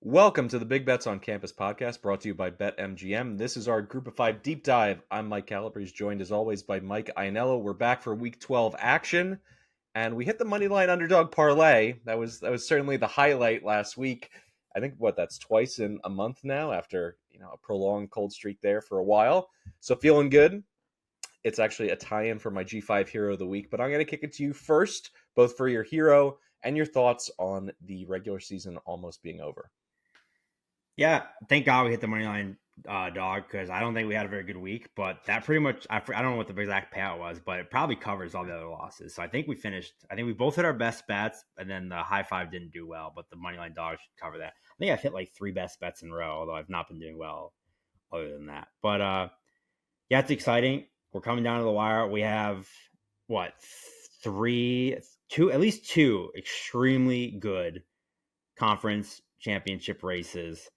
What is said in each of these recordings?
Welcome to the Big Bets on Campus podcast brought to you by BetMGM. This is our Group of 5 deep dive. I'm Mike Calabrese, joined as always by Mike Iannello. We're back for Week 12 action, and we hit the moneyline underdog parlay. That was certainly the highlight last week. I think that's twice in a month now after a prolonged cold streak there for a while. So feeling good. It's actually a tie-in for my G5 Hero of the Week, but I'm going to kick it to you first, both for your hero and your thoughts on the regular season almost being over. Yeah, thank God we hit the money line dog, because I don't think we had a very good week. But that pretty much, I don't know what the exact payout was, but it probably covers all the other losses. So I think we both hit our best bets, and then the high five didn't do well, but the money line dog should cover that. I think I've hit like 3 best bets in a row, although I've not been doing well other than that. But yeah, it's exciting. We're coming down to the wire. We have at least two extremely good conference championship races.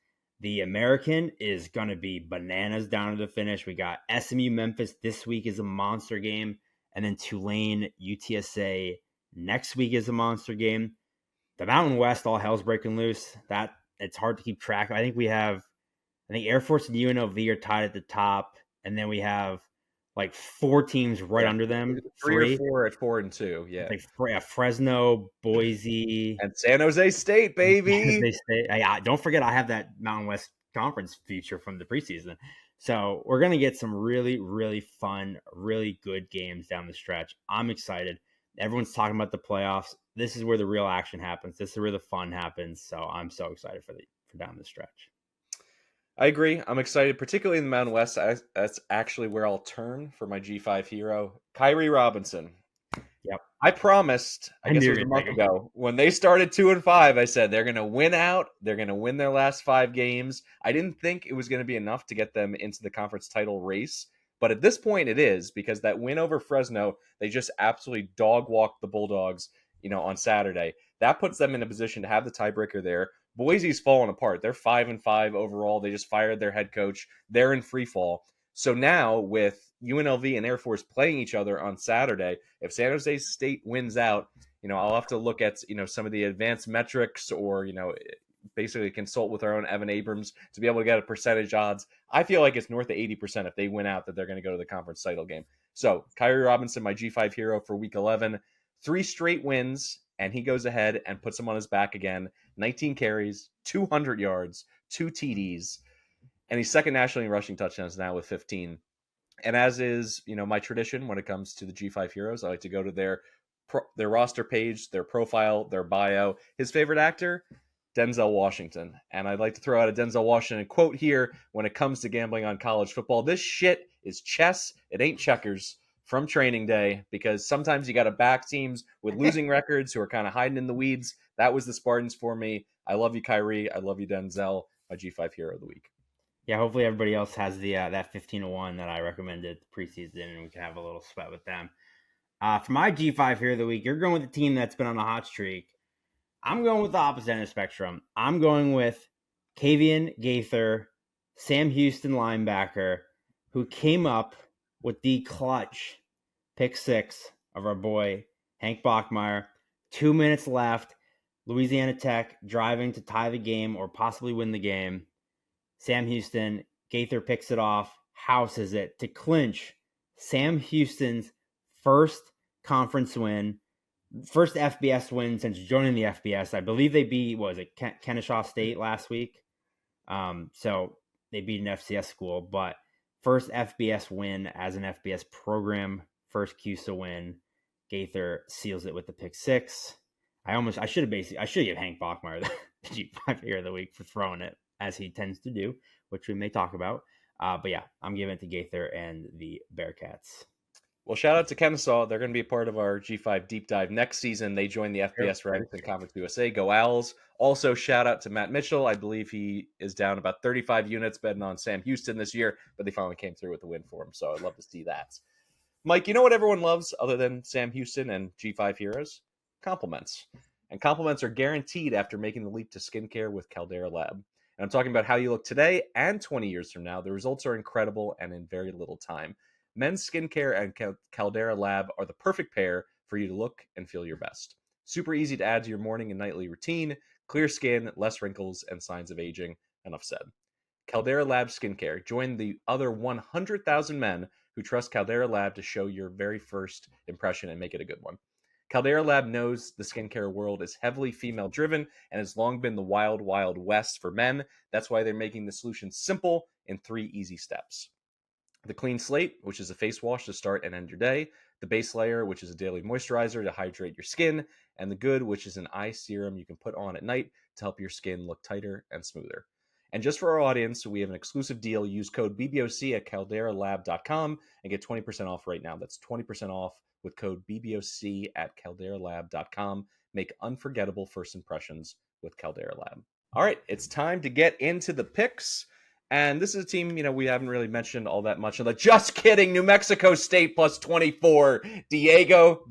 The American is going to be bananas down to the finish. We got SMU Memphis this week is a monster game. And then Tulane UTSA next week is a monster game. The Mountain West, all hell's breaking loose. That it's hard to keep track of. I think Air Force and UNLV are tied at the top. And then we have like 4 teams right under them. 3 or 4 at 4 and 2. Yeah. Like Fresno, Boise, and San Jose State, baby. Don't forget, I have that Mountain West Conference feature from the preseason. So we're going to get some really, really fun, really good games down the stretch. I'm excited. Everyone's talking about the playoffs. This is where the real action happens. This is where the fun happens. So I'm so excited for down the stretch. I agree. I'm excited, particularly in the Mountain West. That's actually where I'll turn for my G5 hero, Kyrie Robinson. Yep. I promised, I guess it was a month ago, when they started 2-5, I said they're going to win out. They're going to win their last 5 games. I didn't think it was going to be enough to get them into the conference title race. But at this point, it is, because that win over Fresno, they just absolutely dog-walked the Bulldogs, on Saturday. That puts them in a position to have the tiebreaker there. Boise's fallen apart. They're 5-5 overall. They just fired their head coach. They're in free fall. So now with UNLV and Air Force playing each other on Saturday, if San Jose State wins out, I'll have to look at, some of the advanced metrics or, basically consult with our own Evan Abrams to be able to get a percentage odds. I feel like it's north of 80% if they win out that they're going to go to the conference title game. So Kyrie Robinson, my G5 hero for week 11, 3 straight wins, and he goes ahead and puts him on his back again. 19 carries, 200 yards, 2 TDs, and he's second nationally in rushing touchdowns now with 15. And as is, my tradition when it comes to the G5 heroes, I like to go to their roster page, their profile, their bio. His favorite actor, Denzel Washington. And I'd like to throw out a Denzel Washington quote here when it comes to gambling on college football. This shit is chess. It ain't checkers. From Training Day, because sometimes you got to back teams with losing records who are kind of hiding in the weeds. That was the Spartans for me. I love you, Kyrie. I love you, Denzel. My G5 hero of the week. Yeah, hopefully everybody else has the that 15-1 that I recommended preseason, and we can have a little sweat with them. For my G5 hero of the week, you're going with the team that's been on a hot streak. I'm going with the opposite end of the spectrum. I'm going with Kavian Gaither, Sam Houston linebacker, who came up with the clutch pick 6 of our boy Hank Bachmeier. 2 minutes left. Louisiana Tech driving to tie the game or possibly win the game. Sam Houston, Gaither picks it off, houses it to clinch Sam Houston's first conference win, first FBS win since joining the FBS. I believe they beat, Kennesaw State last week. So they beat an FCS school, but first FBS win as an FBS program, first CUSA win. Gaither seals it with the pick 6. I should give Hank Bachmeier the G5 hero of the week for throwing it, as he tends to do, which we may talk about. But yeah, I'm giving it to Gaither and the Bearcats. Well, shout out to Kennesaw. They're going to be a part of our G5 deep dive next season. They join the FBS ranks in Conference USA. Go Owls. Also, shout out to Matt Mitchell. I believe he is down about 35 units betting on Sam Houston this year, but they finally came through with the win for him. So I'd love to see that. Mike, you know what everyone loves other than Sam Houston and G5 heroes? Compliments. And compliments are guaranteed after making the leap to skincare with Caldera Lab. And I'm talking about how you look today and 20 years from now. The results are incredible and in very little time. Men's skincare and Caldera Lab are the perfect pair for you to look and feel your best. Super easy to add to your morning and nightly routine. Clear skin, less wrinkles, and signs of aging. Enough said. Caldera Lab Skincare. Join the other 100,000 men who trust Caldera Lab to show your very first impression and make it a good one. Caldera Lab knows the skincare world is heavily female driven and has long been the wild, wild west for men. That's why they're making the solution simple in 3 easy steps. The Clean Slate, which is a face wash to start and end your day. The Base Layer, which is a daily moisturizer to hydrate your skin. And the Good, which is an eye serum you can put on at night to help your skin look tighter and smoother. And just for our audience, we have an exclusive deal. Use code BBOC at calderalab.com and get 20% off right now. That's 20% off with code BBOC at calderalab.com. Make unforgettable first impressions with Caldera Lab. All right, it's time to get into the picks. And this is a team, we haven't really mentioned all that much. Just kidding, New Mexico State plus 24. Diego.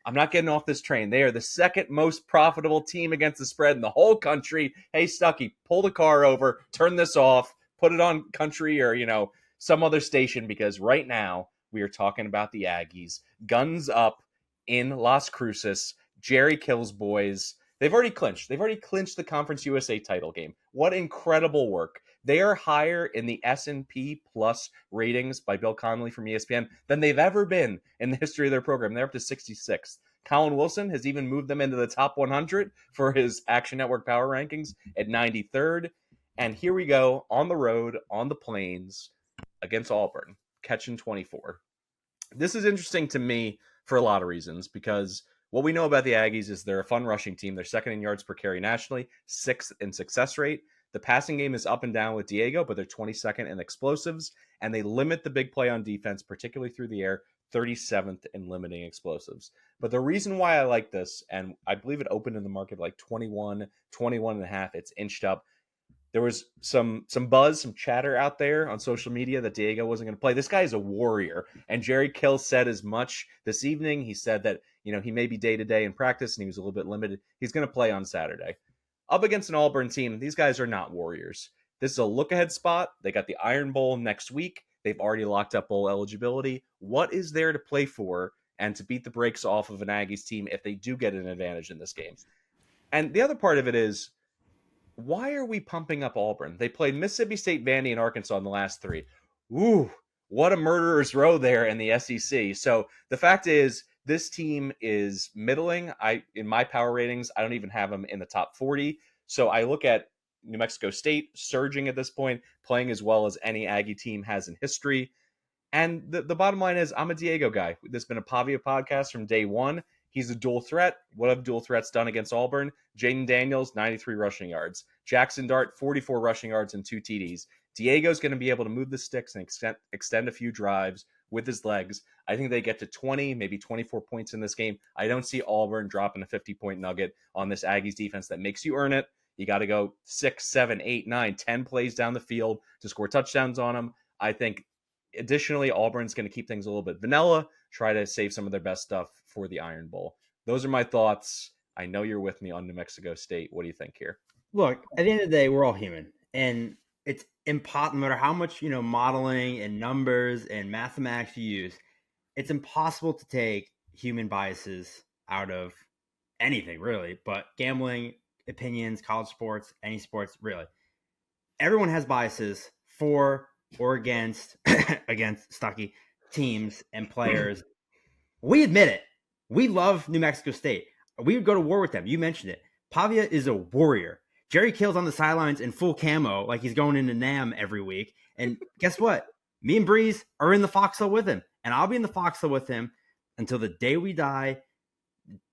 I'm not getting off this train. They are the second most profitable team against the spread in the whole country. Hey, Stuckey, pull the car over, turn this off, put it on country or, some other station, because right now we are talking about the Aggies. Guns up in Las Cruces. Jerry Kill's boys. They've already clinched the Conference USA title game. What incredible work. They are higher in the S&P Plus ratings by Bill Connolly from ESPN than they've ever been in the history of their program. They're up to 66th. Colin Wilson has even moved them into the top 100 for his Action Network power rankings at 93rd. And here we go on the road, on the plains, against Auburn, catching 24. This is interesting to me for a lot of reasons, because what we know about the Aggies is they're a fun rushing team. They're second in yards per carry nationally, 6th in success rate. The passing game is up and down with Diego, but they're 22nd in explosives, and they limit the big play on defense, particularly through the air, 37th in limiting explosives. But the reason why I like this, and I believe it opened in the market like 21 and a half, it's inched up. There was some buzz, some chatter out there on social media that Diego wasn't going to play. This guy is a warrior, and Jerry Kill said as much this evening. He said that he may be day-to-day in practice, and he was a little bit limited. He's going to play on Saturday. Up against an Auburn team, these guys are not warriors. This is a look-ahead spot. They got the Iron Bowl next week. They've already locked up bowl eligibility. What is there to play for and to beat the brakes off of an Aggies team if they do get an advantage in this game? And the other part of it is, why are we pumping up Auburn? They played Mississippi State, Vandy, and Arkansas in the last 3. Ooh, what a murderer's row there in the SEC. So the fact is, this team is middling. In my power ratings, I don't even have them in the top 40. So I look at New Mexico State surging at this point, playing as well as any Aggie team has in history. And the bottom line is, I'm a Diego guy. There's been a Pavia podcast from day one. He's a dual threat. What have dual threats done against Auburn? Jaden Daniels, 93 rushing yards. Jackson Dart, 44 rushing yards and 2 TDs. Diego's going to be able to move the sticks and extend a few drives with his legs. I think they get to 20, maybe 24 points in this game. I don't see Auburn dropping a 50-point nugget on this Aggies defense that makes you earn it. You got to go 6, 7, 8, 9, 10 plays down the field to score touchdowns on them. I think additionally, Auburn's going to keep things a little bit vanilla, try to save some of their best stuff for the Iron Bowl. Those are my thoughts. I know you're with me on New Mexico State. What do you think here? Look, at the end of the day, we're all human. And it's impossible, no matter how much, modeling and numbers and mathematics you use, it's impossible to take human biases out of anything, really. But gambling, opinions, college sports, any sports, really. Everyone has biases for or against Stuckey teams and players. We admit it. We love New Mexico State. We would go to war with them. You mentioned it. Pavia is a warrior. Jerry Kill's on the sidelines in full camo, like he's going into NAM every week. And guess what? Me and Breeze are in the foxhole with him. And I'll be in the foxhole with him until the day we die.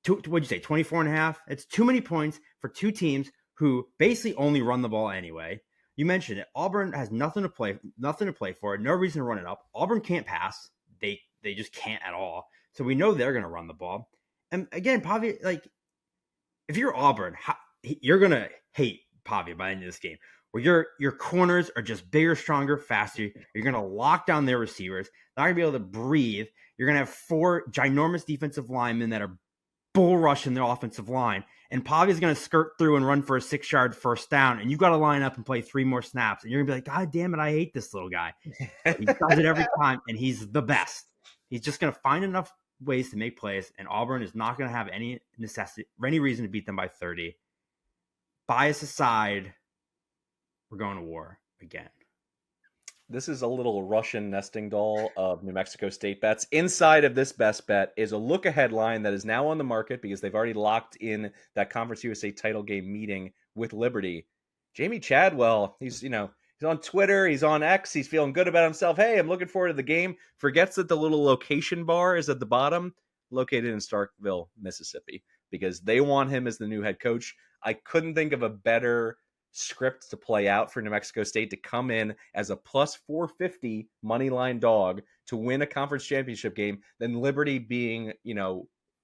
What'd you say, 24 and a half? It's too many points for two teams who basically only run the ball anyway. You mentioned it. Auburn has nothing to play for. No reason to run it up. Auburn can't pass. They just can't at all. So we know they're going to run the ball. And again, Pavia, like, if you're Auburn, you're going to hate Pavia by the end of this game, where your corners are just bigger, stronger, faster. You're going to lock down their receivers. They're not going to be able to breathe. You're going to have 4 ginormous defensive linemen that are bull rushing their offensive line. And Pavia's going to skirt through and run for a 6-yard first down. And you got to line up and play 3 more snaps. And you're going to be like, God damn it, I hate this little guy. He does it every time, and he's the best. He's just going to find enough ways to make plays, and Auburn is not going to have any necessity or any reason to beat them by 30. Bias aside, we're going to war again. This is a little Russian nesting doll of New Mexico State bets. Inside of this best bet is a look-ahead line that is now on the market because they've already locked in that Conference USA title game meeting with Liberty. Jamie Chadwell, he's on Twitter, he's on X, he's feeling good about himself. Hey, I'm looking forward to the game. Forgets that the little location bar is at the bottom, located in Starkville, Mississippi, because they want him as the new head coach. I couldn't think of a better script to play out for New Mexico State to come in as a plus 450 money line dog to win a conference championship game than Liberty being,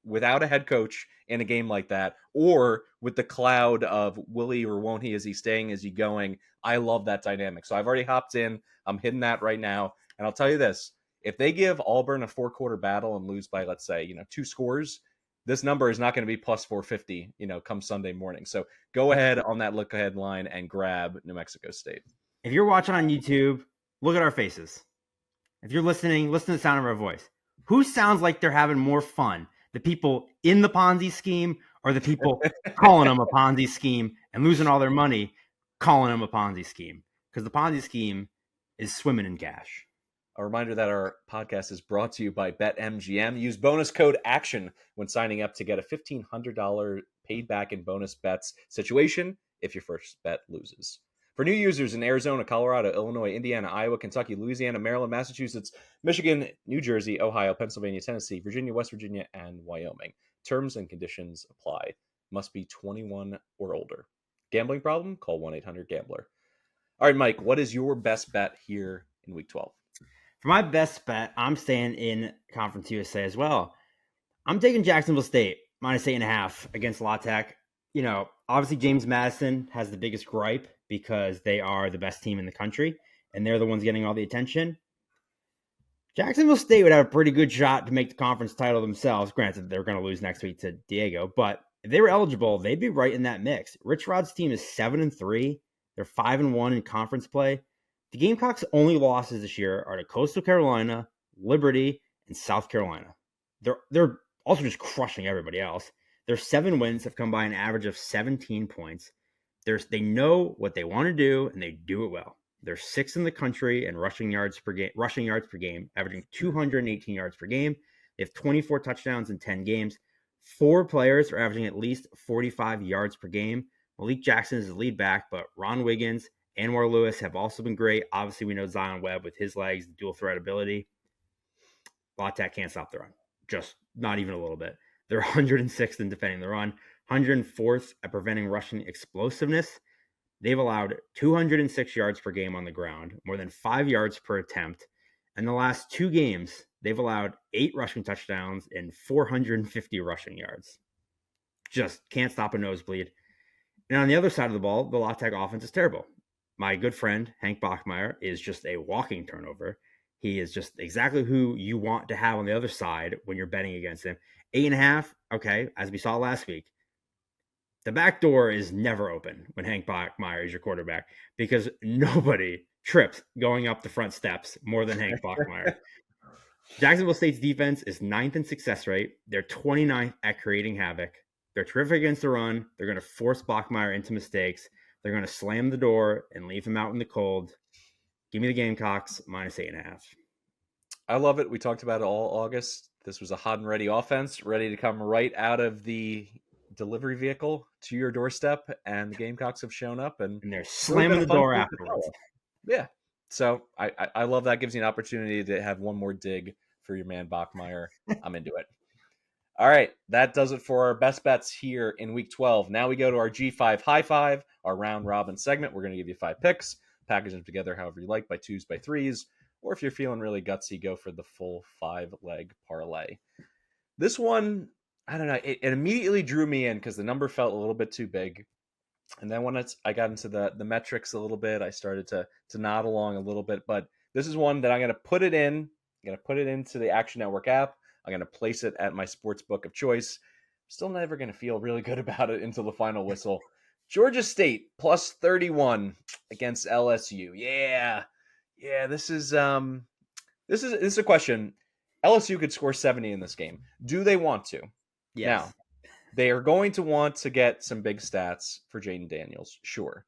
without a head coach in a game like that, or with the cloud of will he or won't he, is he staying, is he going? I love that dynamic. So I've already hopped in. I'm hitting that right now. And I'll tell you this, if they give Auburn a 4-quarter battle and lose by, let's say, 2 scores, this number is not going to be plus 450, come Sunday morning. So go ahead on that look ahead line and grab New Mexico State. If you're watching on YouTube, look at our faces. If you're listening, listen to the sound of our voice. Who sounds like they're having more fun? The people in the Ponzi scheme or the people calling them a Ponzi scheme and losing all their money calling them a Ponzi scheme? Because the Ponzi scheme is swimming in cash. A reminder that our podcast is brought to you by BetMGM. Use bonus code ACTION when signing up to get a $1,500 paid back in bonus bets situation if your first bet loses. For new users in Arizona, Colorado, Illinois, Indiana, Iowa, Kentucky, Louisiana, Maryland, Massachusetts, Michigan, New Jersey, Ohio, Pennsylvania, Tennessee, Virginia, West Virginia, and Wyoming. Terms and conditions apply. Must be 21 or older. Gambling problem? Call 1-800-GAMBLER. All right, Mike, what is your best bet here in Week 12? For my best bet, I'm staying in Conference USA as well. I'm taking Jacksonville State, minus 8.5 against La Tech. Obviously James Madison has the biggest gripe because they are the best team in the country, and they're the ones getting all the attention. Jacksonville State would have a pretty good shot to make the conference title themselves. Granted, they're going to lose next week to Diego, but if they were eligible, they'd be right in that mix. Rich Rod's team is 7-3. They're 5-1 in conference play. The Gamecocks' only losses this year are to Coastal Carolina, Liberty, and South Carolina. They're also just crushing everybody else. Their 7 wins have come by an average of 17 points. They know what they want to do, and they do it well. They're 6th in the country in rushing yards per game, averaging 218 yards per game. They have 24 touchdowns in 10 games. 4 players are averaging at least 45 yards per game. Malik Jackson is the lead back, but Ron Wiggins, Anwar Lewis have also been great. Obviously, we know Zion Webb with his legs, dual threat ability. La Tech can't stop the run. Just not even a little bit. They're 106th in defending the run, 104th at preventing rushing explosiveness. They've allowed 206 yards per game on the ground, more than 5 yards per attempt. In the last 2 games, they've allowed 8 rushing touchdowns and 450 rushing yards. Just can't stop a nosebleed. And on the other side of the ball, the La Tech offense is terrible. My good friend, Hank Bachmeier, is just a walking turnover. He is just exactly who you want to have on the other side when you're betting against him. 8.5, okay, as we saw last week. The back door is never open when Hank Bachmeier is your quarterback because nobody trips going up the front steps more than Hank Bachmeier. Jacksonville State's defense is 9th in success rate. They're 29th at creating havoc. They're terrific against the run. They're going to force Bachmeier into mistakes. They're going to slam the door and leave him out in the cold. Give me the Gamecocks, minus 8.5. I love it. We talked about it all August. This was a hot and ready offense, ready to come right out of the delivery vehicle to your doorstep, and the Gamecocks have shown up, and they're slamming the door afterwards. Yeah. So I love that. Gives you an opportunity to have one more dig for your man Bachmeier. I'm into it. All right, that does it for our best bets here in Week 12. Now we go to our G5 High Five, our round robin segment. We're going to give you 5 picks, package them together however you like, by 2s, by 3s, or if you're feeling really gutsy, go for the full 5-leg parlay. This one, I don't know, it immediately drew me in because the number felt a little bit too big. And then when I got into the metrics a little bit, I started to nod along a little bit. But this is one that I'm going to put it in. I'm going to put it into the Action Network app. I'm going to place it at my sports book of choice. Still never going to feel really good about it until the final whistle. Georgia State plus 31 against LSU. Yeah. This is a question. LSU could score 70 in this game. Do they want to? Yes. Now, they are going to want to get some big stats for Jaden Daniels, sure.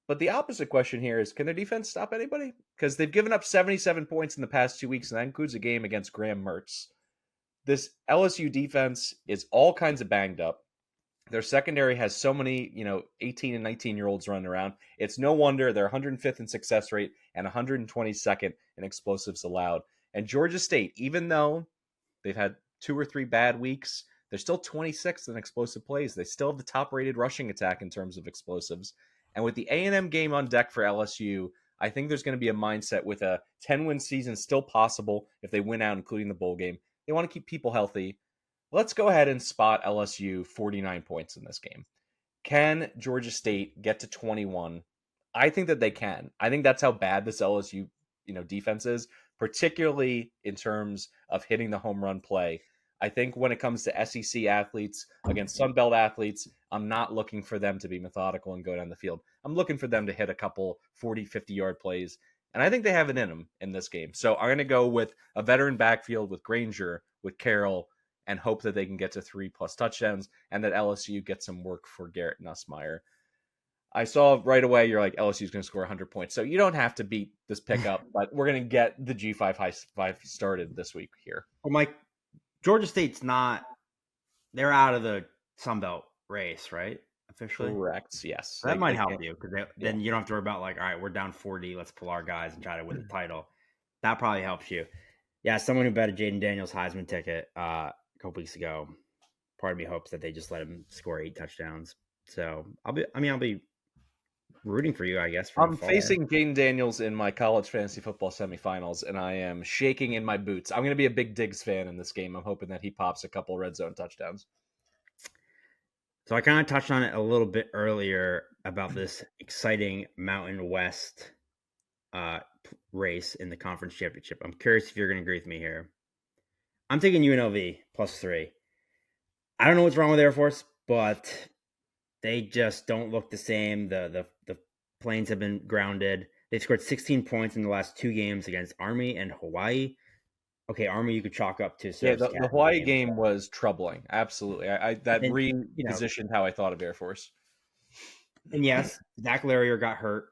But the opposite question here is, can their defense stop anybody? Because they've given up 77 points in the past 2 weeks, and that includes a game against Graham Mertz. This LSU defense is all kinds of banged up. Their secondary has so many, 18 and 19-year-olds running around. It's no wonder they're 105th in success rate and 122nd in explosives allowed. And Georgia State, even though they've had 2 or 3 bad weeks, they're still 26th in explosive plays. They still have the top-rated rushing attack in terms of explosives. And with the A&M game on deck for LSU, I think there's going to be a mindset with a 10-win season still possible if they win out, including the bowl game. They want to keep people healthy. Let's go ahead and spot LSU 49 points in this game. Can Georgia State get to 21? I think that they can. I think that's how bad this LSU, defense is, particularly in terms of hitting the home run play. I think when it comes to SEC athletes against Sun Belt athletes, I'm not looking for them to be methodical and go down the field. I'm looking for them to hit a couple 40, 50-yard plays. And I think they have it in them in this game. So I'm going to go with a veteran backfield with Granger, with Carroll, and hope that they can get to 3+ touchdowns and that LSU gets some work for Garrett Nussmeier. I saw right away you're like, LSU's going to score 100 points. So you don't have to beat this pickup, but we're going to get the G5 High 5 started this week here. Well, Mike, Georgia State's not – they're out of the Sun Belt race, right? Officially? Correct, yes. That might help you because then you don't have to worry about all right, we're down 40. Let's pull our guys and try to win the title. That probably helps you. Yeah, someone who bet a Jaden Daniels Heisman ticket a couple weeks ago, part of me hopes that they just let him score 8 touchdowns. So I'll be rooting for you, I guess. I'm facing Jaden Daniels in my college fantasy football semifinals, and I am shaking in my boots. I'm going to be a big Diggs fan in this game. I'm hoping that he pops a couple red zone touchdowns. So I kind of touched on it a little bit earlier about this exciting Mountain West race in the conference championship. I'm curious if you're going to agree with me here. I'm taking UNLV +3. I don't know what's wrong with Air Force, but they just don't look the same. The planes have been grounded. They've scored 16 points in the last 2 games against Army and Hawaii. Okay, Army you could chalk up to. The Hawaii game was troubling. Absolutely. That repositioned how I thought of Air Force. And yes, Zach Larrier got hurt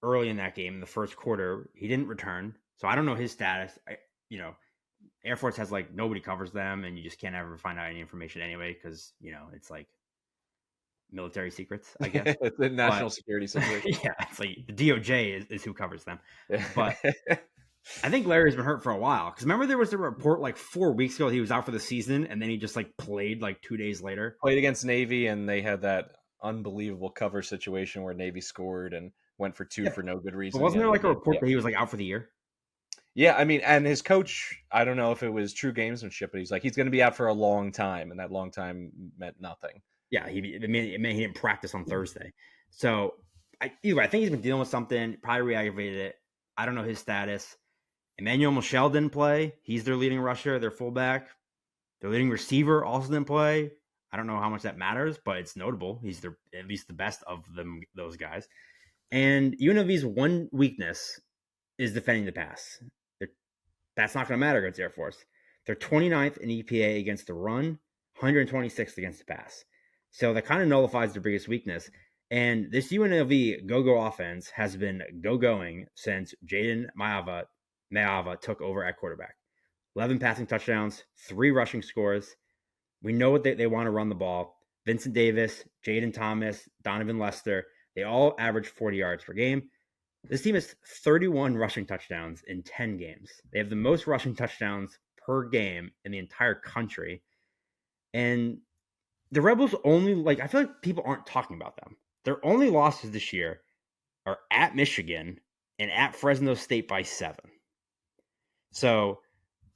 early in that game in the first quarter. He didn't return. So I don't know his status. Air Force has nobody covers them, and you just can't ever find out any information anyway because, it's like military secrets, I guess. It's the national security situation. Yeah, it's like the DOJ is who covers them. But I think Larry's been hurt for a while because remember there was a report 4 weeks ago he was out for the season, and then he just played 2 days later. Played against Navy, and they had that unbelievable cover situation where Navy scored and went for 2 for no good reason. But wasn't there a report that he was out for the year? Yeah, I mean, and his coach, I don't know if it was true gamesmanship, but he's going to be out for a long time, and that long time meant nothing. Yeah, it meant he didn't practice on Thursday. So I think he's been dealing with something, probably re-aggravated it. I don't know his status. Emmanuel Michel didn't play. He's their leading rusher, their fullback. Their leading receiver also didn't play. I don't know how much that matters, but it's notable. He's at least the best of them, those guys. And UNLV's one weakness is defending the pass. That's not going to matter against Air Force. They're 29th in EPA against the run, 126th against the pass. So that kind of nullifies their biggest weakness. And this UNLV go-go offense has been go-going since Jaden Mayava took over at quarterback. 11 passing touchdowns, 3 rushing scores. We know what they want to run the ball. Vincent Davis, Jaden Thomas, Donovan Lester, they all average 40 yards per game. This team has 31 rushing touchdowns in 10 games. They have the most rushing touchdowns per game in the entire country. And the Rebels only, I feel like people aren't talking about them. Their only losses this year are at Michigan and at Fresno State by 7. So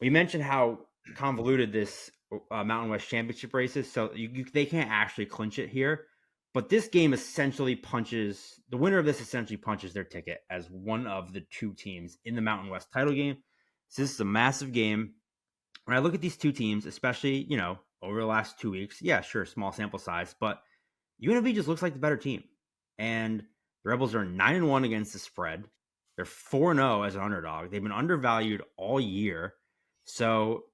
we mentioned how convoluted this Mountain West Championship race is. So they can't actually clinch it here. But this game essentially the winner of this essentially punches their ticket as one of the 2 teams in the Mountain West title game. So this is a massive game. When I look at these 2 teams, especially, over the last 2 weeks, yeah, sure, small sample size, but UNLV just looks like the better team. And the Rebels are 9-1 against the spread. They're 4-0 as an underdog. They've been undervalued all year. So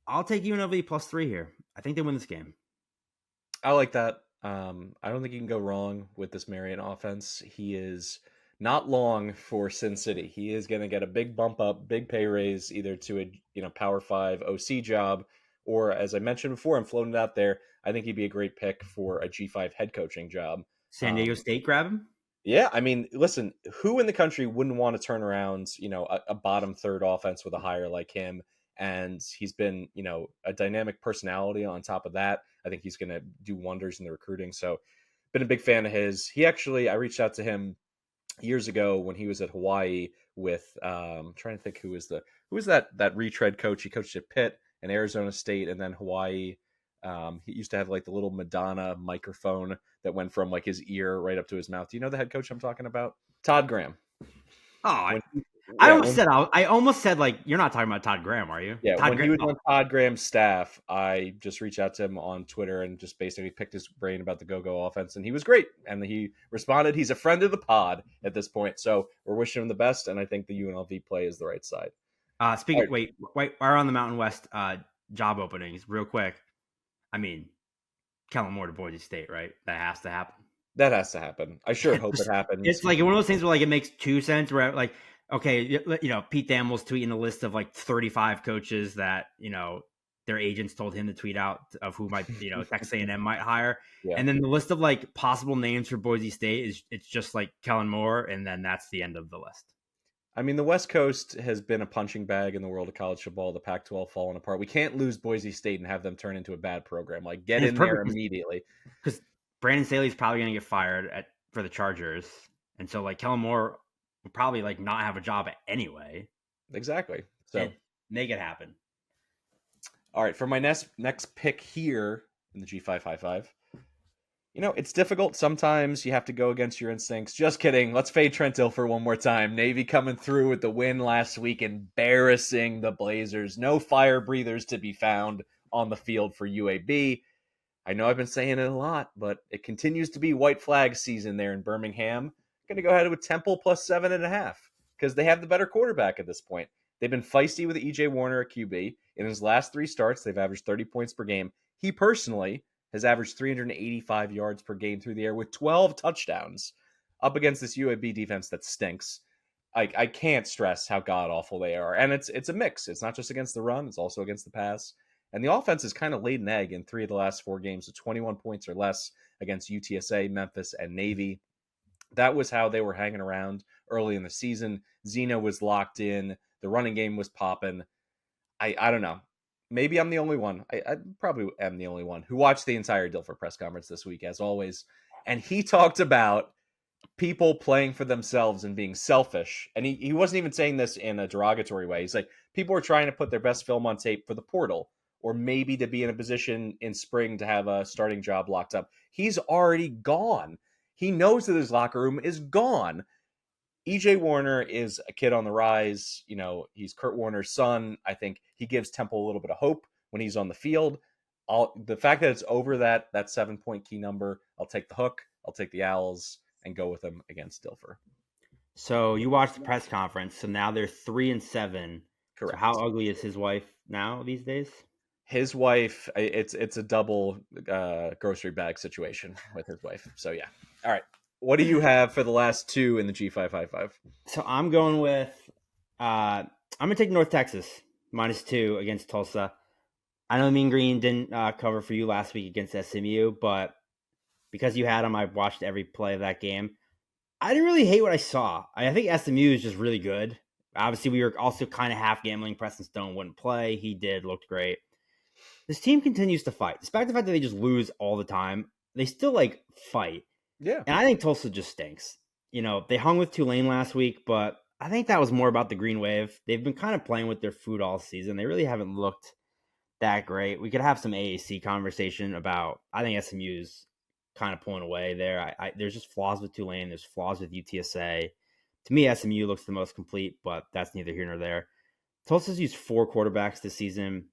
I'll take UNLV +3 here. I think they win this game. I like that. I don't think you can go wrong with this Marion offense. He is not long for Sin City. He is going to get a big bump up, big pay raise, either to a Power 5 OC job, or as I mentioned before, I'm floating it out there. I think he'd be a great pick for a G5 head coaching job. San Diego State grab him? Yeah, I mean, listen, who in the country wouldn't want to turn around, a bottom third offense with a hire like him? And he's been, a dynamic personality on top of that. I think he's going to do wonders in the recruiting. So, been a big fan of his. I reached out to him years ago when he was at Hawaii with, trying to think who was that retread coach. He coached at Pitt and Arizona State and then Hawaii. He used to have like the little Madonna microphone that went from like his ear right up to his mouth. Do you know the head coach I'm talking about? Todd Graham. Oh, I almost said like you're not talking about Todd Graham, are you? Yeah, Todd when he was on Todd Graham's staff, I just reached out to him on Twitter and just basically picked his brain about the go-go offense, and he was great. And he responded. He's a friend of the pod at this point, so we're wishing him the best. And I think the UNLV play is the right side. Wait, we're on the Mountain West job openings real quick. I mean, Kellen Moore to Boise State, right? That has to happen. That has to happen. I sure hope it happens. It's like one of those things where like it makes 2 cents. Where like, okay, Pete Thamel's tweeting a list of like 35 coaches that their agents told him to tweet out of who might Texas A&M might hire, and then the list of like possible names for Boise State it's just like Kellen Moore, and then that's the end of the list. I mean, the West Coast has been a punching bag in the world of college football. The Pac-12 falling apart. We can't lose Boise State and have them turn into a bad program. Like, get in there immediately. Because Brandon Staley's probably going to get fired for the Chargers, and so like Kellen Moore will probably like not have a job anyway. Exactly. So make it happen. All right, for my next pick here in the G555. It's difficult. Sometimes you have to go against your instincts. Just kidding. Let's fade Trent Dilfer one more time. Navy coming through with the win last week, embarrassing the Blazers. No fire breathers to be found on the field for UAB. I know I've been saying it a lot, but it continues to be white flag season there in Birmingham. I'm going to go ahead with Temple +7.5 because they have the better quarterback at this point. They've been feisty with EJ Warner at QB. In his last 3 starts, they've averaged 30 points per game. He personally has averaged 385 yards per game through the air with 12 touchdowns up against this UAB defense that stinks. I can't stress how god-awful they are. And it's a mix. It's not just against the run. It's also against the pass. And the offense has kind of laid an egg in 3 of the last 4 games with 21 points or less against UTSA, Memphis, and Navy. That was how they were hanging around early in the season. Zeno was locked in. The running game was popping. I don't know. Maybe I'm the only one. I probably am the only one who watched the entire Dilfer press conference this week, as always. And he talked about people playing for themselves and being selfish. And he wasn't even saying this in a derogatory way. He's like, people are trying to put their best film on tape for the portal, or maybe to be in a position in spring to have a starting job locked up. He's already gone. He knows that his locker room is gone. EJ Warner is a kid on the rise. He's Kurt Warner's son. I think he gives Temple a little bit of hope when he's on the field. The fact that it's over that 7-point key number, I'll take the hook. I'll take the Owls and go with them against Dilfer. So you watched the press conference. So now they're 3-7. Correct. So how ugly is his wife now these days? His wife, it's a double grocery bag situation with his wife. So yeah. All right. What do you have for the last 2 in the G555? So I'm going with I'm gonna take North Texas -2 against Tulsa. I know Mean Green didn't cover for you last week against SMU, but because you had them, I watched every play of that game. I didn't really hate what I saw. I think SMU is just really good. Obviously, we were also kind of half gambling. Preston Stone wouldn't play. He did, looked great. This team continues to fight. Despite the fact that they just lose all the time, they still fight. Yeah. And I think Tulsa just stinks. They hung with Tulane last week, but I think that was more about the Green Wave. They've been kind of playing with their food all season. They really haven't looked that great. We could have some AAC conversation about, I think SMU's kind of pulling away there. There's just flaws with Tulane. There's flaws with UTSA. To me, SMU looks the most complete, but that's neither here nor there. Tulsa's used 4 quarterbacks this season.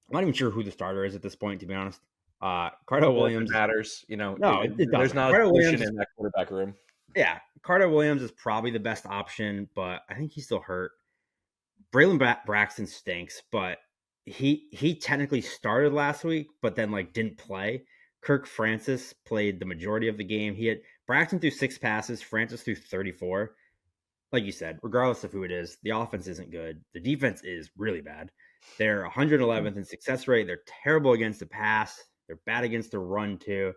I'm not even sure who the starter is at this point, to be honest. Cardell Williams matters. No, there's not a cushion in that quarterback room. Yeah, Cardell Williams is probably the best option, but I think he's still hurt. Braylon Braxton stinks, but he technically started last week, but then like didn't play. Kirk Francis played the majority of the game. He had Braxton threw 6 passes, Francis threw 34. Like you said, regardless of who it is, the offense isn't good. The defense is really bad. They're 111th in success rate. They're terrible against the pass. They're bad against the run too.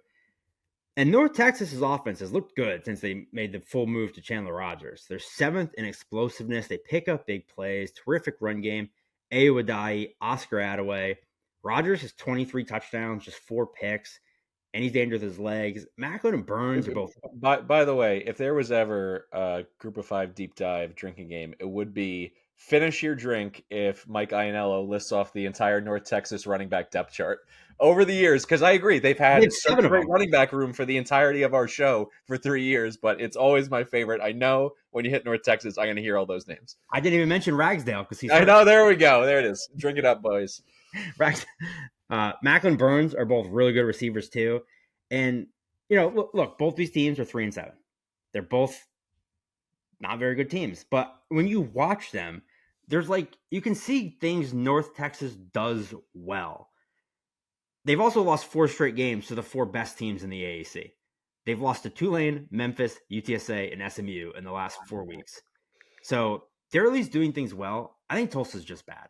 And North Texas's offense has looked good since they made the full move to Chandler Rogers. They're 7th in explosiveness. They pick up big plays, terrific run game. Ayo Oscar Attaway. Rogers has 23 touchdowns, just 4 picks, and he's dangerous with his legs. Macklin and Burns are both. By the way, if there was ever a Group of 5 deep dive drinking game, it would be finish your drink if Mike Iannello lists off the entire North Texas running back depth chart over the years, because I agree they've had such a great running back room for the entirety of our show for 3 years, but it's always my favorite. I know when you hit North Texas, I'm going to hear all those names. I didn't even mention Ragsdale because he's. I know. There we go. There it is. Drink it up, boys. Macklin Burns are both really good receivers too, and look, both these teams are 3-7. They're both not very good teams, but when you watch them, there's you can see things North Texas does well. They've also lost 4 straight games to the 4 best teams in the AAC. They've lost to Tulane, Memphis, UTSA, and SMU in the last 4 weeks. So they're at least doing things well. I think Tulsa's just bad.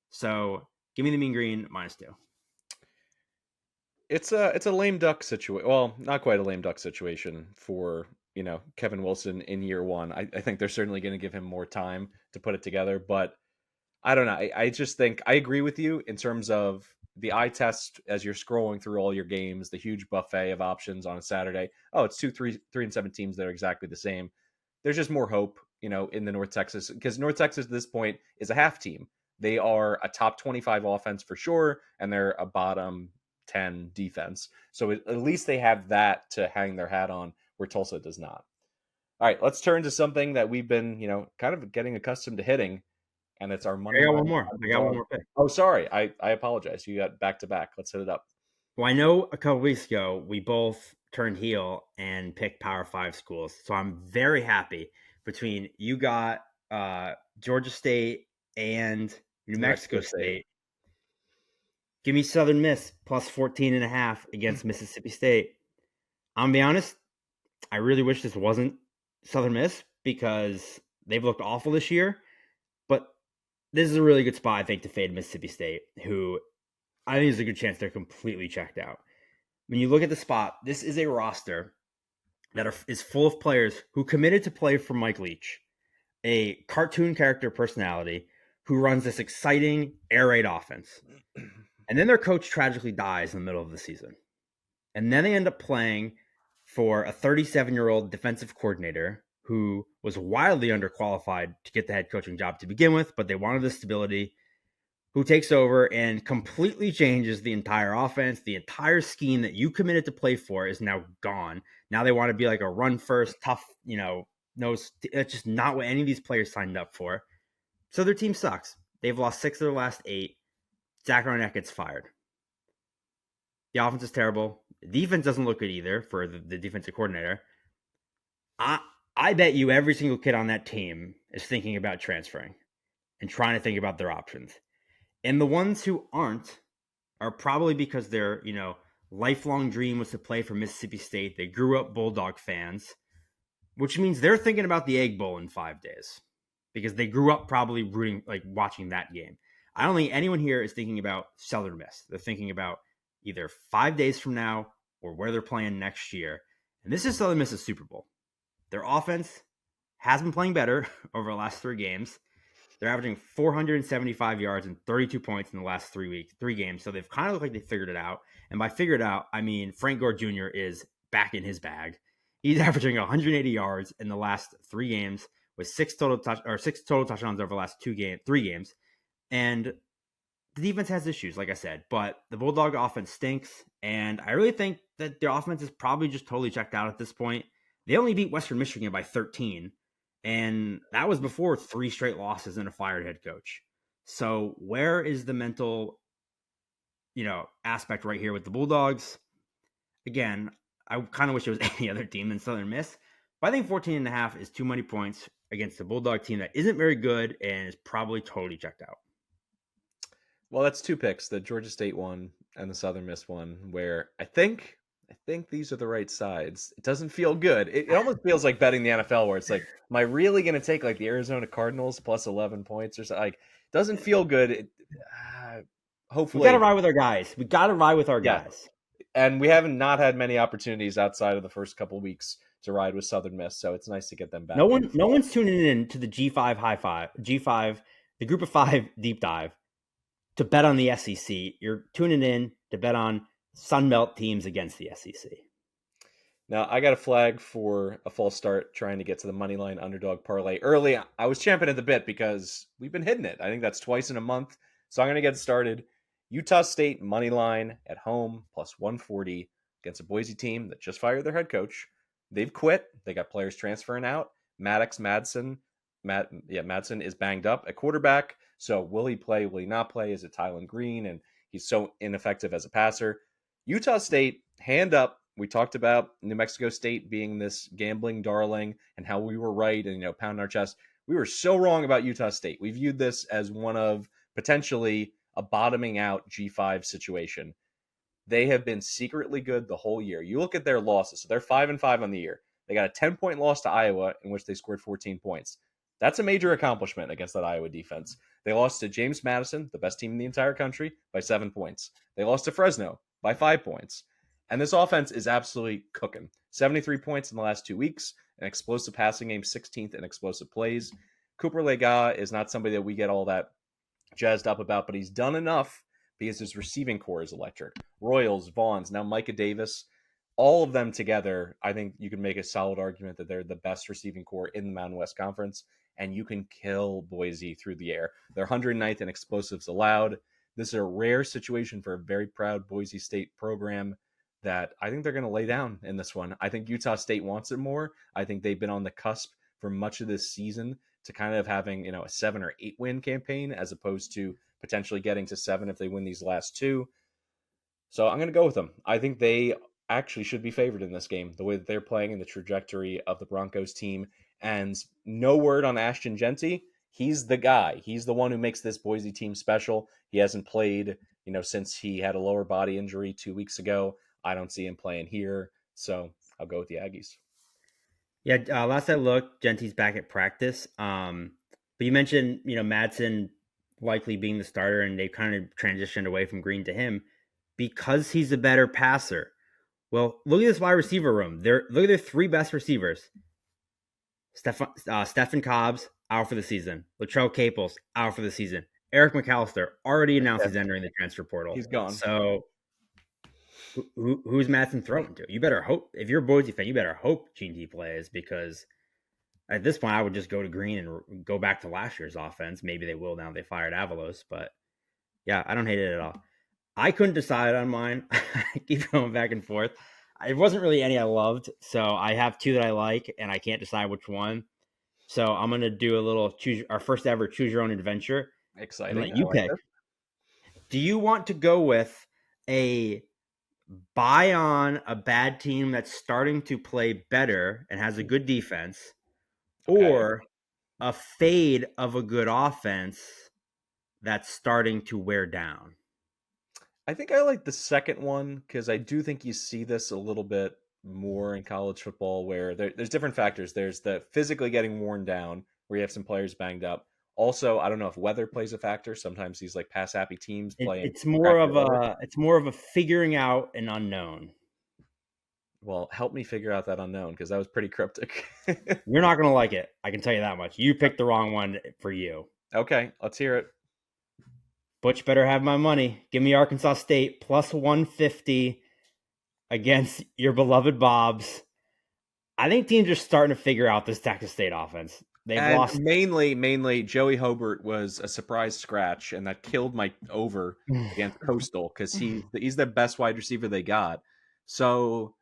So give me the Mean Green -2. It's a lame duck situation. Well, not quite a lame duck situation for Kevin Wilson in year 1. I think they're certainly going to give him more time to put it together, but I don't know. I just think I agree with you in terms of the eye test as you're scrolling through all your games, the huge buffet of options on a Saturday. Oh, it's 3-7 teams that are exactly the same. There's just more hope, in the North Texas, because North Texas at this point is a half team. They are a top 25 offense for sure, and they're a bottom 10 defense. So at least they have that to hang their hat on, where Tulsa does not. All right, let's turn to something that we've been, kind of getting accustomed to hitting, and it's our money. I got one more pick. Oh, sorry. I apologize. You got back to back. Let's hit it up. Well, I know a couple weeks ago we both turned heel and picked Power 5 schools, so I'm very happy. Between you got Georgia State and New Mexico State. Give me Southern Miss plus 14.5 against Mississippi State. I'm going to be honest, I really wish this wasn't Southern Miss because they've looked awful this year. But this is a really good spot, I think, to fade Mississippi State, who I think there's a good chance they're completely checked out. When you look at the spot, this is a roster that is full of players who committed to play for Mike Leach, a cartoon character personality who runs this exciting air raid offense. And then their coach tragically dies in the middle of the season. And then they end up playing for a 37-year-old defensive coordinator who was wildly underqualified to get the head coaching job to begin with, but they wanted the stability, who takes over and completely changes the entire offense. The entire scheme that you committed to play for is now gone. Now they want to be like a run first, tough, it's just not what any of these players signed up for. So their team sucks. They've lost 6 of their last 8. Zach Arnett gets fired. The offense is terrible. The defense doesn't look good either for the defensive coordinator. I bet you every single kid on that team is thinking about transferring and trying to think about their options. And the ones who aren't are probably because their, lifelong dream was to play for Mississippi State. They grew up Bulldog fans, which means they're thinking about the Egg Bowl in 5 days because they grew up probably rooting, watching that game. I don't think anyone here is thinking about Southern Miss. They're thinking about either 5 days from now or where they're playing next year. And this is Southern Miss's Super Bowl. Their offense has been playing better over the last 3 games. They're averaging 475 yards and 32 points in the last 3 games. So they've kind of looked like they figured it out. And by figured out, I mean Frank Gore Jr. is back in his bag. He's averaging 180 yards in the last 3 games with 6 total touchdowns over the last 3 games. And the defense has issues, like I said, but the Bulldog offense stinks. And I really think that their offense is probably just totally checked out at this point. They only beat Western Michigan by 13. And that was before 3 straight losses and a fired head coach. So where is the mental, aspect right here with the Bulldogs? Again, I kind of wish it was any other team than Southern Miss. But I think 14.5 is too many points. against the Bulldog team that isn't very good and is probably totally checked out. Well, that's two picks, the Georgia State one and the Southern Miss one, where I think these are the right sides. It doesn't feel good. It almost feels like betting the NFL, where it's like, am I really going to take like the Arizona Cardinals plus 11 points or something? Like, doesn't feel good. Hopefully, we got to ride with our guys. We got to ride with our guys. And we haven't not had many opportunities outside of the first couple of weeks to ride with Southern Miss, so it's nice to get them back. No one's tuning in to the G5, the Group of 5 deep dive to bet on the SEC. You're tuning in to bet on Sunbelt teams against the SEC. Now, I got a flag for a false start trying to get to the moneyline underdog parlay early. I was champing at the bit because we've been hitting it. I think that's twice in a month. So I'm going to get started. Utah State moneyline at home plus 140 against a Boise team that just fired their head coach. They've quit. They got players transferring out. Madsen is banged up at quarterback. So will he play? Will he not play? Is it Tylen Green? And he's so ineffective as a passer. Utah State, hand up. We talked about New Mexico State being this gambling darling and how we were right and, pounding our chest. We were so wrong about Utah State. We viewed this as one of potentially a bottoming out G5 situation. They have been secretly good the whole year. You look at their losses. So they're 5-5 on the year. They got a 10-point loss to Iowa in which they scored 14 points. That's a major accomplishment against that Iowa defense. They lost to James Madison, the best team in the entire country, by 7 points. They lost to Fresno by 5 points. And this offense is absolutely cooking. 73 points in the last 2 weeks, an explosive passing game, 16th in explosive plays. Cooper Lega is not somebody that we get all that jazzed up about, but he's done enough because his receiving core is electric. Royals, Vaughns, now Micah Davis, all of them together, I think you can make a solid argument that they're the best receiving core in the Mountain West Conference, and you can kill Boise through the air. They're 109th in explosives allowed. This is a rare situation for a very proud Boise State program that I think they're going to lay down in this one. I think Utah State wants it more. I think they've been on the cusp for much of this season to kind of having, a 7 or 8 win campaign as opposed to potentially getting to 7 if they win these last 2. So I'm going to go with them. I think they actually should be favored in this game, the way that they're playing and the trajectory of the Broncos team. And no word on Ashton Genty. He's the guy. He's the one who makes this Boise team special. He hasn't played, since he had a lower body injury 2 weeks ago. I don't see him playing here. So I'll go with the Aggies. Yeah, last I looked, Genty's back at practice. But you mentioned, Madsen likely being the starter, and they've kind of transitioned away from Green to him because he's a better passer. Well, look at this wide receiver room. Look at their 3 best receivers. Stephen Cobbs, out for the season. Latrell Caples, out for the season. Eric McAllister already announced he's entering the transfer portal. He's gone. So who's Madsen throwing to? You better hope, if you're a Boise fan, you better hope Genty plays, because at this point I would just go to Green and go back to last year's offense. Maybe they will now they fired Avalos, but yeah, I don't hate it at all. I couldn't decide on mine. I keep going back and forth. It wasn't really any I loved, so I have 2 that I like, and I can't decide which one. So I'm going to do a little our first ever choose your own adventure. Exciting. And let you pick. Do you want to go with a buy on a bad team that's starting to play better and has a good defense, or a fade of a good offense that's starting to wear down? I think I like the second one because I do think you see this a little bit more in college football where there's different factors. There's the physically getting worn down where you have some players banged up. Also, I don't know if weather plays a factor. Sometimes these like pass happy teams play. It's more of a figuring out an unknown. Well, help me figure out that unknown because that was pretty cryptic. You're not going to like it. I can tell you that much. You picked the wrong one for you. Okay, let's hear it. Butch better have my money. Give me Arkansas State plus 150 against your beloved Bobs. I think teams are starting to figure out this Texas State offense. They've lost. Mainly Joey Hobart was a surprise scratch, and that killed my over against Coastal because he's the best wide receiver they got. So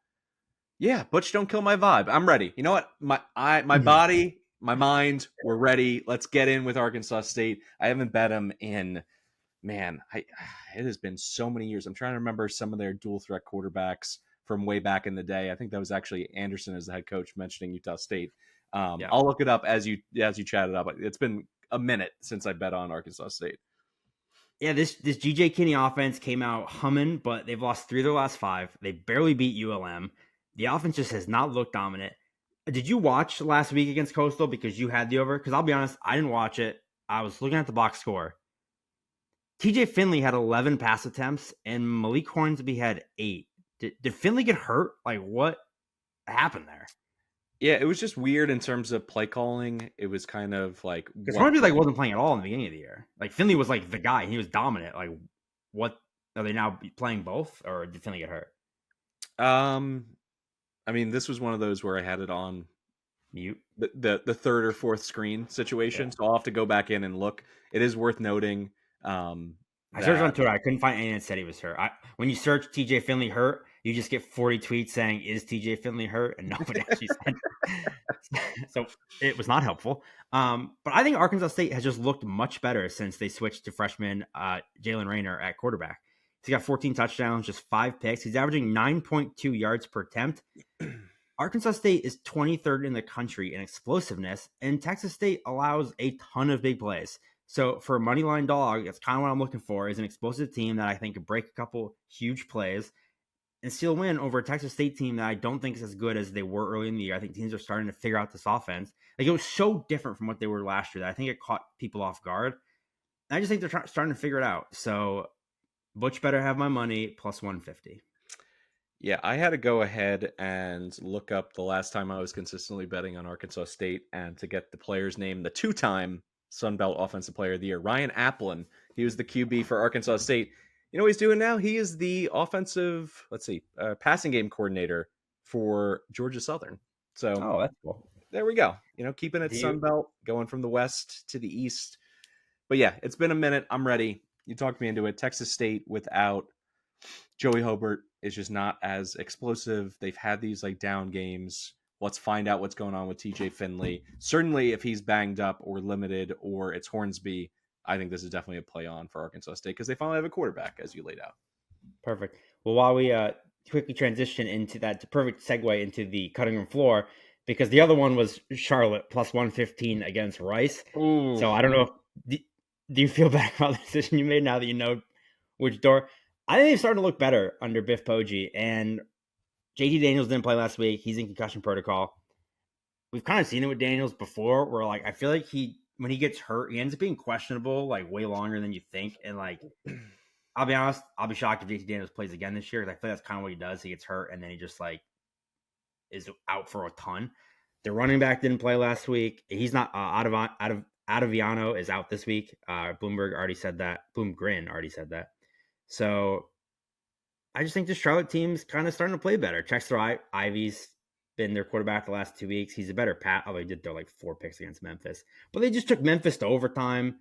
yeah, Butch, don't kill my vibe. I'm ready. You know what? My body, my mind, we're ready. Let's get in with Arkansas State. I haven't bet them in, man, it has been so many years. I'm trying to remember some of their dual threat quarterbacks from way back in the day. I think that was actually Anderson as the head coach mentioning Utah State. Yeah. I'll look it up as you chatted up. It's been a minute since I bet on Arkansas State. Yeah, this GJ Kinney offense came out humming, but they've lost 3 of their last 5. They barely beat ULM. The offense just has not looked dominant. Did you watch last week against Coastal because you had the over? Because I'll be honest, I didn't watch it. I was looking at the box score. TJ Finley had 11 pass attempts, and Malik Hornsby had 8. Did Finley get hurt? Like, what happened there? Yeah, it was just weird in terms of play calling. It was kind of like Because Hornsby wasn't playing at all in the beginning of the year. Like Finley was like the guy, and he was dominant. Like, what are they now playing both, or did Finley get hurt? I mean, this was one of those where I had it on mute, the third or fourth screen situation, so I'll have to go back in and look. It is worth noting. I searched on Twitter. I couldn't find anything that said he was hurt. When you search TJ Finley hurt, you just get 40 tweets saying, "Is TJ Finley hurt?" And nobody actually said. So it was not helpful. But I think Arkansas State has just looked much better since they switched to freshman Jalen Rayner at quarterback. He's got 14 touchdowns, just 5 picks. He's averaging 9.2 yards per attempt. Arkansas State is 23rd in the country in explosiveness, and Texas State allows a ton of big plays. So for a moneyline dog, that's kind of what I'm looking for, is an explosive team that I think could break a couple huge plays and still win over a Texas State team that I don't think is as good as they were early in the year. I think teams are starting to figure out this offense. Like, it was so different from what they were last year that I think it caught people off guard. And I just think they're starting to figure it out. So Butch better have my money, plus 150. Yeah, I had to go ahead and look up the last time I was consistently betting on Arkansas State, and to get the player's name, the 2-time Sun Belt Offensive Player of the Year, Ryan Applin. He was the QB for Arkansas State. You know what he's doing now? He is the offensive, passing game coordinator for Georgia Southern. So, that's cool. There we go. Keeping it Sun Belt, going from the west to the east. But yeah, it's been a minute. I'm ready. You talked me into it. Texas State without Joey Hobart is just not as explosive. They've had these down games. Let's find out what's going on with TJ Finley. Certainly, if he's banged up or limited, or it's Hornsby, I think this is definitely a play on for Arkansas State because they finally have a quarterback, as you laid out. Perfect. Well, while we quickly transition into that, perfect segue into the cutting room floor, because the other one was Charlotte plus 115 against Rice. Ooh. So I don't know if do you feel bad about the decision you made now that you know which door? I think they've started to look better under Biff Poggi, and JT Daniels didn't play last week. He's in concussion protocol. We've kind of seen it with Daniels before, where I feel like when he gets hurt, he ends up being questionable way longer than you think. And I'll be honest, I'll be shocked if JT Daniels plays again this year, because I feel like that's kind of what he does. He gets hurt and then he just is out for a ton. The running back didn't play last week. He's not Ottaviano is out this week. Bloomgren already said that. So I just think the Charlotte team's kind of starting to play better. Chester Ivy's been their quarterback the last 2 weeks. He's a better although he did throw 4 picks against Memphis. But they just took Memphis to overtime.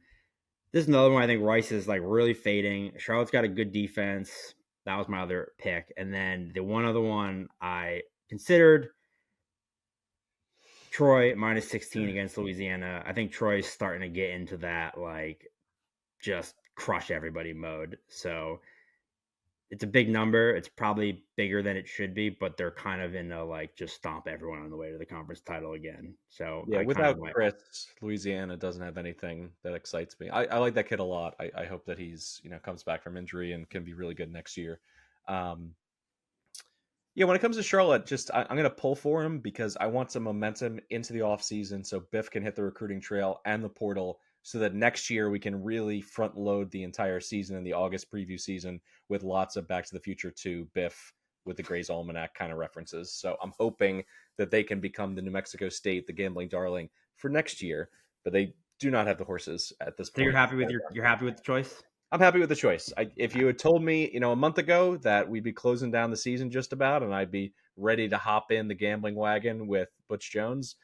This is another one I think Rice is really fading. Charlotte's got a good defense. That was my other pick. And then the one other one I considered, Troy minus 16 against Louisiana. I think Troy's starting to get into that just crush everybody mode. So it's a big number. It's probably bigger than it should be, but they're kind of in a just stomp everyone on the way to the conference title again. So yeah, without Chris, Louisiana doesn't have anything that excites me. I like that kid a lot. I hope that he's comes back from injury and can be really good next year. Yeah, when it comes to Charlotte, I'm going to pull for him because I want some momentum into the offseason so Biff can hit the recruiting trail and the portal, so that next year we can really front load the entire season in the August preview season with lots of Back to the Future 2 Biff with the Gray's Almanac kind of references. So I'm hoping that they can become the New Mexico State, the gambling darling for next year, but they do not have the horses at this point. So you're happy with the choice? I'm happy with the choice. If you had told me, a month ago that we'd be closing down the season just about, and I'd be ready to hop in the gambling wagon with Butch Jones,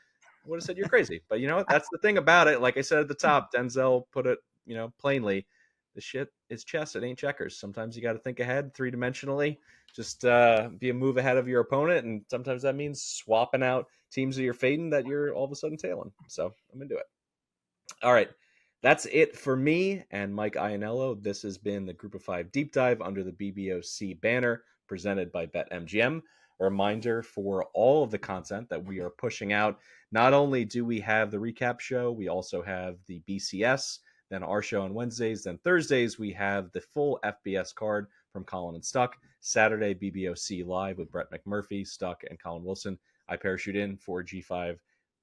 I would have said you're crazy. But you know what? That's the thing about it. Like I said at the top, Denzel put it, plainly. The shit is chess. It ain't checkers. Sometimes you got to think ahead 3-dimensionally. Just be a move ahead of your opponent, and sometimes that means swapping out teams that you're fading that you're all of a sudden tailing. So I'm into it. All right. That's it for me and Mike Iannello. This has been the Group of 5 Deep Dive under the BBOC banner presented by BetMGM. A reminder for all of the content that we are pushing out. Not only do we have the recap show, we also have the BCS, then our show on Wednesdays, then Thursdays we have the full FBS card from Colin and Stuck. Saturday, BBOC live with Brett McMurphy, Stuck, and Colin Wilson. I parachute in for G5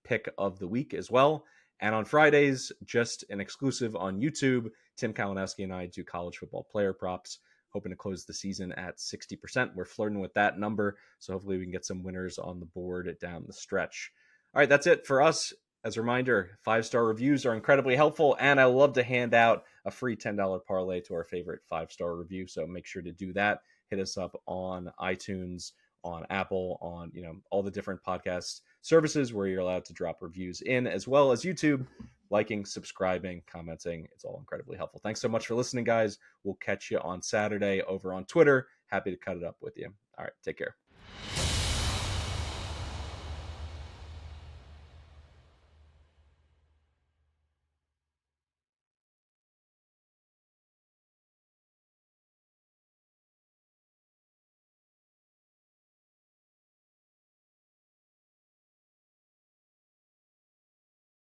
pick of the week as well. And on Fridays, just an exclusive on YouTube, Tim Kalinowski and I do college football player props, hoping to close the season at 60%. We're flirting with that number, so hopefully we can get some winners on the board down the stretch. All right, that's it for us. As a reminder, 5-star reviews are incredibly helpful, and I love to hand out a free $10 parlay to our favorite 5-star review, so make sure to do that. Hit us up on iTunes, on Apple, on all the different podcast services where you're allowed to drop reviews in, as well as YouTube. Liking, subscribing, commenting, it's all incredibly helpful. Thanks so much for listening, guys. We'll catch you on Saturday over on Twitter. Happy to cut it up with you. All right, take care.